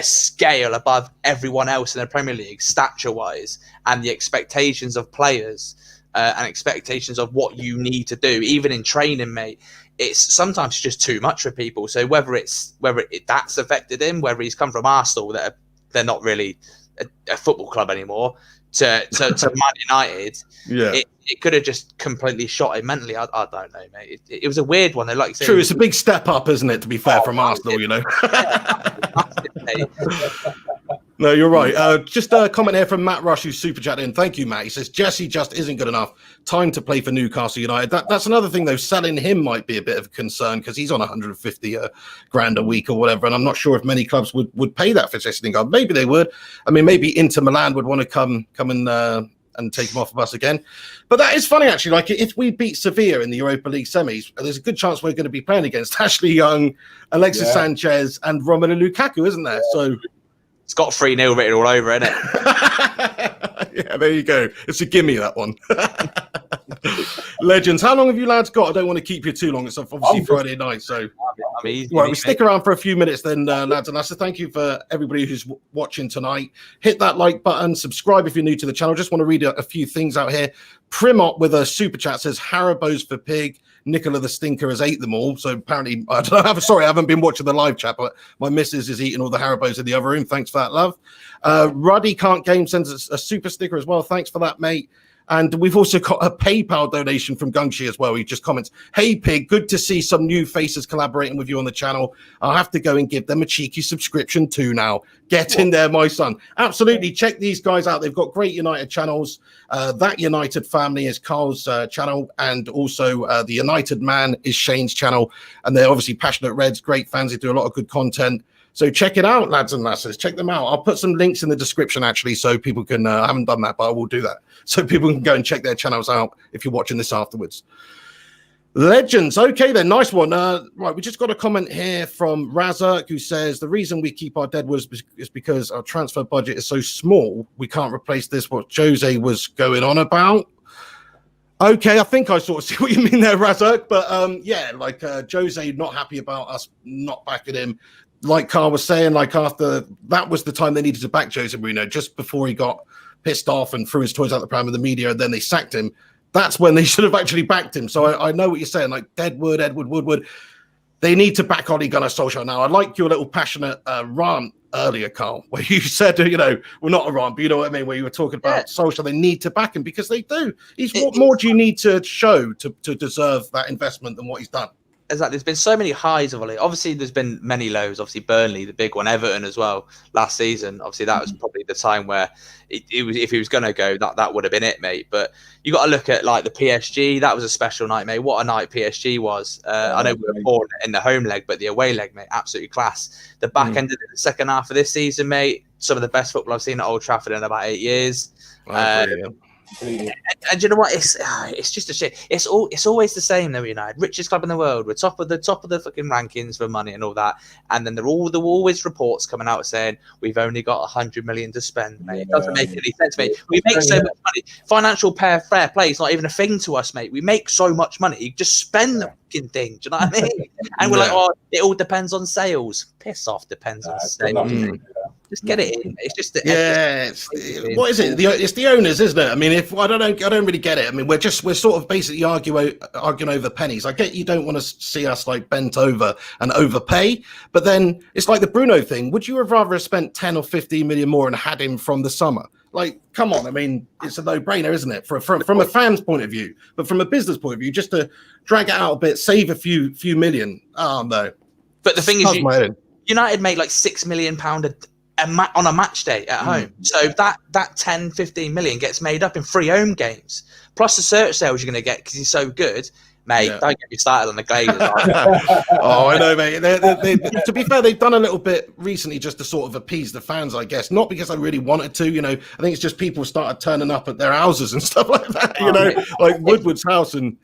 scale above everyone else in the Premier League stature wise, and the expectations of players and expectations of what you need to do, even in training, mate. It's sometimes just too much for people. So whether that's affected him, whether he's come from Arsenal that they're not really a football club anymore, to Man United, it could have just completely shot him mentally. I don't know, mate. It was a weird one. Though, like you said, true, it's a big step up, isn't it? To be fair, from Arsenal, you know. No, you're right. Just a comment here from Matt Rush, who's super chatted in. Thank you, Matt. He says Jesse just isn't good enough. Time to play for Newcastle United. That's another thing, though. Selling him might be a bit of a concern because he's on 150 grand a week or whatever, and I'm not sure if many clubs would pay that for Jesse Lingard. Maybe they would. I mean, maybe Inter Milan would want to come and take him off of us again. But that is funny, actually. Like, if we beat Sevilla in the Europa League semis, there's a good chance we're going to be playing against Ashley Young, Alexis Sanchez, and Romelu Lukaku, isn't there? So it's got 3-0 written all over, isn't it? Yeah, there you go. It's a gimme, that one. Legends. How long have you lads got? I don't want to keep you too long. It's obviously Friday night, so right, we stick around for a few minutes then, lads and lasses. Thank you for everybody who's watching tonight. Hit that like button, subscribe if you're new to the channel. Just want to read a few things out here. Primot with a super chat says Haribo's for pig. Nicola the Stinker has ate them all. So apparently, I don't know. Sorry, I haven't been watching the live chat, but my missus is eating all the Haribos in the other room. Thanks for that, love. Ruddy Can't Game sends us a super sticker as well. Thanks for that, mate. And we've also got a PayPal donation from Gungshi as well. He just comments, "Hey, Pig, good to see some new faces collaborating with you on the channel. I'll have to go and give them a cheeky subscription too now. Get in there, my son." Absolutely. Check these guys out. They've got great United channels. That United Family is Carl's channel. And also the United Man is Shane's channel. And they're obviously passionate Reds, great fans. They do a lot of good content. So check it out, lads and lasses. Check them out. I'll put some links in the description, actually, so people can, I haven't done that, but I will do that. So people can go and check their channels out if you're watching this afterwards. Legends. Okay, then. Nice one. Right, we just got a comment here from Razak, who says, the reason we keep our Deadwoods is because our transfer budget is so small, we can't replace this, what Jose was going on about. Okay, I think I sort of see what you mean there, Razak. But yeah, like Jose not happy about us not backing him. Like Carl was saying, like after that was the time they needed to back Jose Mourinho, just before he got pissed off and threw his toys out the pram with the media, and then they sacked him. That's when they should have actually backed him. So I know what you're saying, like Deadwood, Edward Woodward. They need to back Ole Gunnar Solskjaer now. I like your little passionate rant earlier, Carl, where you said, you know, well, not a rant, but you know what I mean, where you were talking about Solskjaer. They need to back him because they do. What more do you need to show to deserve that investment than what he's done? Exactly. There's been so many highs of Ole. Obviously, there's been many lows. Obviously, Burnley, the big one, Everton as well last season. Obviously, that was probably the time where it was. If he was going to go, that would have been it, mate. But you got to look at like the PSG. That was a special night, mate. What a night PSG was. I know we were poor in the home leg, but the away leg, mate, absolutely class. The back end of the second half of this season, mate, some of the best football I've seen at Old Trafford in about 8 years. And you know what? It's just a shit. It's always the same though. United, richest club in the world. We're top of the fucking rankings for money and all that. And then there are always reports coming out saying we've only got 100 million to spend, mate. It doesn't make any sense, mate. We make so much money. Financial fair play is not even a thing to us, mate. We make so much money. You just spend the fucking thing. Do you know what I mean? And we're like, oh, it all depends on sales. Piss off. Depends on sales. Just get it in. It's just what is it? It's the owners, isn't it? I mean, if I don't really get it. I mean, we're sort of basically arguing over pennies. I get you don't want to see us like bent over and overpay, but then it's like the Bruno thing. Would you have rather spent 10 or 15 million more and had him from the summer? Like, come on. I mean, it's a no-brainer, isn't it? From a fan's point of view, but from a business point of view, just to drag it out a bit, save a few million. Oh no. But the thing is, United make like £6 million on a match day at home. So that 10, 15 million gets made up in 3 home games. Plus the search sales you're going to get because he's so good. Mate, don't get me started on the Glazers. Oh, I know, mate. To be fair, they've done a little bit recently just to sort of appease the fans, I guess. Not because I really wanted to, you know. I think it's just people started turning up at their houses and stuff like that, you know, like Woodward's house and,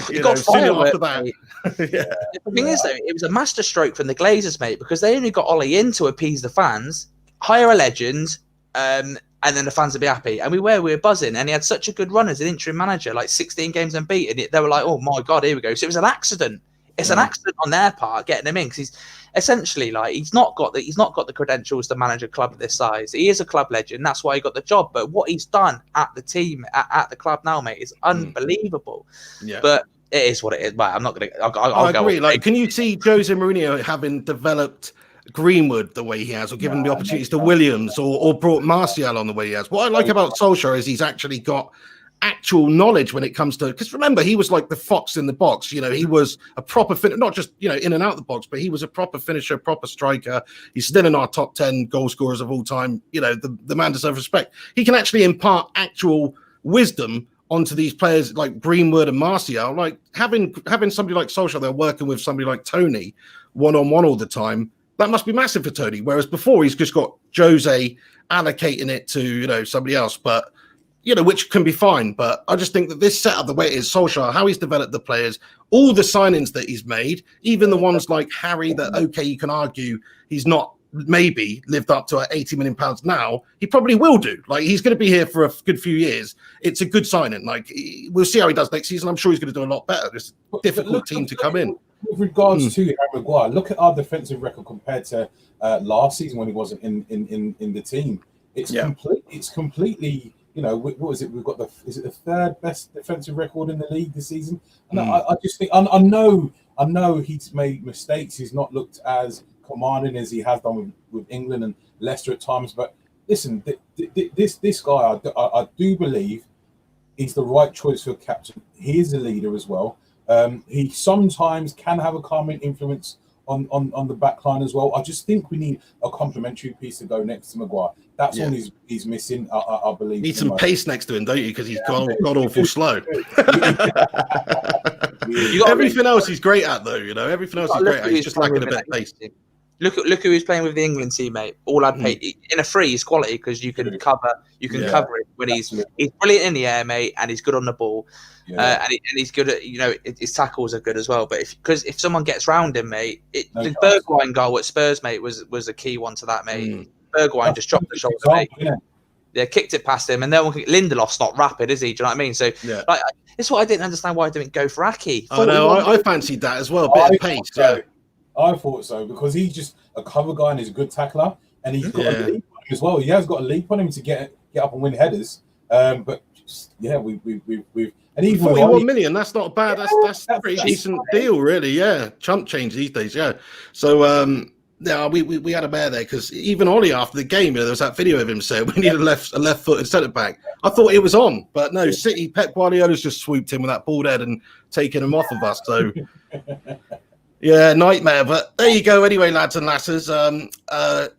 you know, soon after that. The thing is, though, it was a masterstroke from the Glazers, mate, because they only got Ole in to appease the fans, hire a legend, and then the fans would be happy. And we were buzzing, and he had such a good run as an interim manager, like 16 games unbeaten. They were like, oh my God, here we go. So it was an accident. It's an accident on their part getting him in, because he's essentially like he's not got the credentials to manage a club of this size. He is a club legend, that's why he got the job. But what he's done at the team at the club now, mate, is unbelievable. Yeah. But it is what it is. Well, I'm not gonna. I'll agree. Like, can you see Jose Mourinho having developed Greenwood the way he has, or given the opportunities to Williams, or brought Martial on the way he has? What I like about Solskjaer is he's actually got actual knowledge when it comes to, because remember, he was like the fox in the box. You know, he was a proper not just, you know, in and out the box, but he was a proper finisher, proper striker. He's still in our top 10 goal scorers of all time. You know, the man deserves respect. He can actually impart actual wisdom onto these players like Greenwood and Martial. Like having somebody like Solskjaer there working with somebody like Tony one-on-one all the time, that must be massive for Tony. Whereas before, he's just got Jose allocating it to, you know, somebody else. But you know, which can be fine. But I just think that this setup, the way it is, Solskjaer, how he's developed the players, all the signings that he's made, even the ones like Harry that, okay, you can argue he's not maybe lived up to £80 million now, he probably will do. Like, he's going to be here for a good few years. It's a good signing. Like, we'll see how he does next season. I'm sure he's going to do a lot better. It's a difficult team to come in. With regards to Harry Maguire, look at our defensive record compared to last season when he wasn't in the team. It's completely... You know, what was it? We've got is it the third best defensive record in the league this season? And I just think, I know he's made mistakes. He's not looked as commanding as he has done with England and Leicester at times. But listen, this guy, I do believe he's the right choice for captain. He is a leader as well. He sometimes can have a calming influence on the back line as well. I just think we need a complementary piece to go next to Maguire. That's all he's missing, I believe. Need some pace next to him, don't you? Because he's got awful slow. Everything else he's great at, though. You know, everything else he's great at. He's just lacking a bit of pace. Look who he's playing with the England team, mate. All I'd pay in a free is quality, because you can cover it when he's brilliant in the air, mate, and he's good on the ball. And he's good at, you know, his tackles are good as well. But if someone gets round him, mate, the Bergwijn goal at Spurs, mate, was a key one to that, mate. Bergwijn just dropped the shoulder, mate. Yeah, kicked it past him, and then Lindelof's not rapid, is he? Do you know what I mean? So, like, it's what I didn't understand why I didn't go for Aki. I know, I fancied that as well, a bit of pace. I thought so, because he's just a cover guy and he's a good tackler, and he's got a leap on him as well. He has got a leap on him to get up and win headers. But we've and even 41 million. That's not bad. That's a pretty decent deal, really. Yeah, chump change these days. Yeah. So we had a bear there, because even Ollie after the game, you know, there was that video of him saying we need a left-footed centre back. I thought it was on, but no. City Pep Guardiola's just swooped him with that bald head and taken him off of us. So. Yeah, nightmare. But there you go. Anyway, lads and lasses,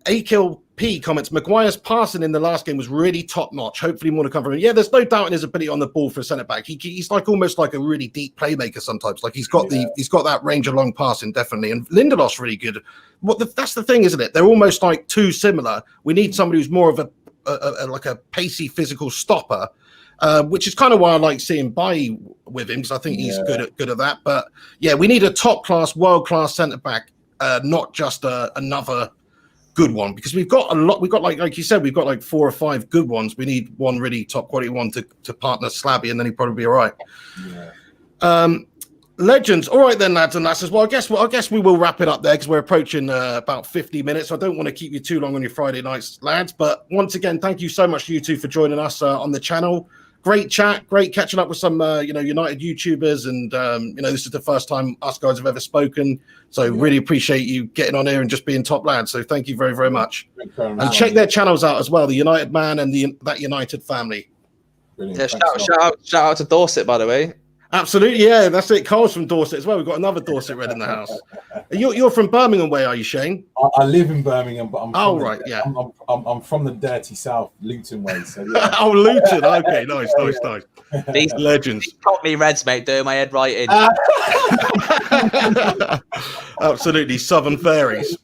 Akil P comments, Maguire's passing in the last game was really top notch. Hopefully more to come from him. Yeah, there's no doubt in his ability on the ball for a centre back. He's like almost like a really deep playmaker sometimes. Like he's got that range of long passing, definitely. And Lindelof's really good. That's the thing, isn't it? They're almost like too similar. We need somebody who's more of a pacey physical stopper. Which is kind of why I like seeing Bailly with him, because I think he's good at that. But yeah, we need a top class, world class centre back, not just another good one, because we've got a lot. We've got like you said, we've got like 4 or 5 good ones. We need one really top quality one to partner Slabby, and then he'd probably be all right. Yeah. Legends. All right then, lads and lasses. Well, I guess we will wrap it up there, because we're approaching about 50 minutes. I don't want to keep you too long on your Friday nights, lads. But once again, thank you so much to you two for joining us on the channel. Great chat, great catching up with some, United YouTubers, and this is the first time us guys have ever spoken. So really appreciate you getting on here and just being top lads. So thank you very, very much. And check their channels out as well, the United Man and that United family. Yeah, shout out to Dorset, by the way. Absolutely, yeah, that's it. Carl's from Dorset as well. We've got another Dorset Red in the house. You're from Birmingham way, are you, Shane? I live in Birmingham, but I'm I'm from the dirty south, Luton way. So yeah. Oh, Luton. Okay, nice. These legends. These got me Reds, mate, doing my head right in. Absolutely, Southern Fairies.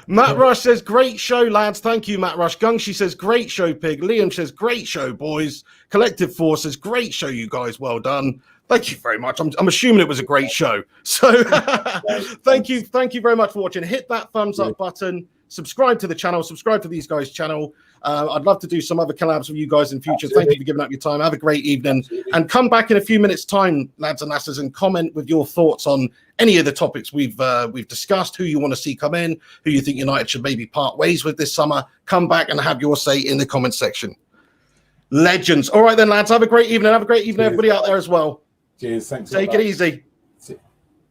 Matt Rush says, great show, lads. Thank you, Matt Rush. Gungshi says, great show, Pig. Liam says, great show, boys. Collective Force says, great show, you guys. Well done. Thank you very much. I'm assuming it was a great show. So thank you very much for watching. Hit that thumbs up button. Subscribe to the channel. Subscribe to these guys' channel. I'd love to do some other collabs with you guys in future. Thank you for giving up your time. Have a great evening. And come back in a few minutes' time, lads and lasses, and comment with your thoughts on any of the topics we've discussed, who you want to see come in, who you think United should maybe part ways with this summer. Come back and have your say in the comment section. Legends. All right then, lads. Have a great evening. Have a great evening, everybody out there as well. Cheers. Thanks. Take it easy.